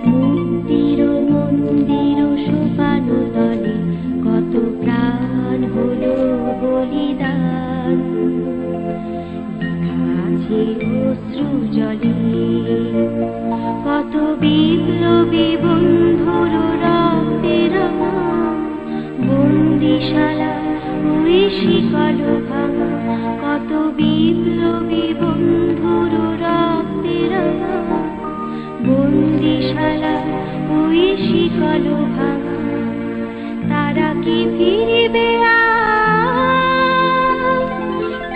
মুক্তির মন্দির সোপানো তলে কত প্রাণ হলো বলিদান, লেখা আছে অশ্রু জলে কত বিপ্লবী বন্ধুর রক্তের নাম। বন্দিশালা ওই শিকল ভাঙা কত বিপ্লবী বন্ধুর রক্তের নাম। বন্দিশালা ওই শিকল ভাঙা, তারা কি ফিরিবে আর,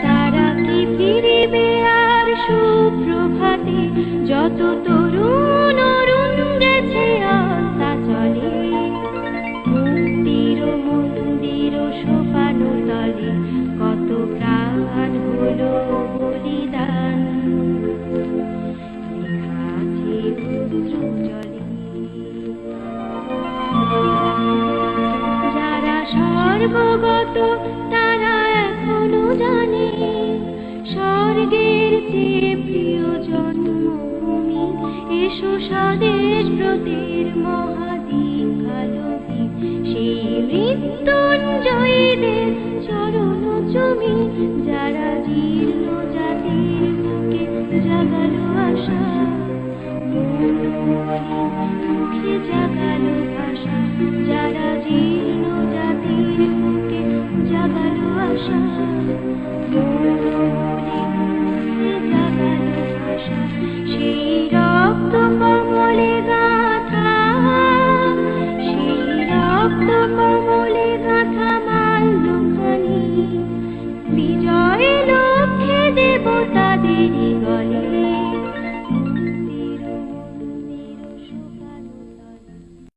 তারা কি ফিরিবে আর সুপ্রভাতে, যত তরুণ অরুণ গেছে আস্তা চলে। মুক্তির মন্দির সোপানো তলে কত প্রাণ হলো বলিদান, লেখা আছে অশ্রু জলে। যারা স্বর্গগত তারা এখনো জানে স্বর্গের চেয়ে প্রিয় জন্মভূমি। এসো স্বদেশ ব্রতের মহাদীক্ষালোভী, সেই মৃত্যুঞ্জয়ীদের চরণ চুমি। যারা জীর্ণ জাতির বুকে জাগালো আশা, মুখে জাগালো ভাষা। যারা জীর্ণ জাতির বুকে জাগালো আশা,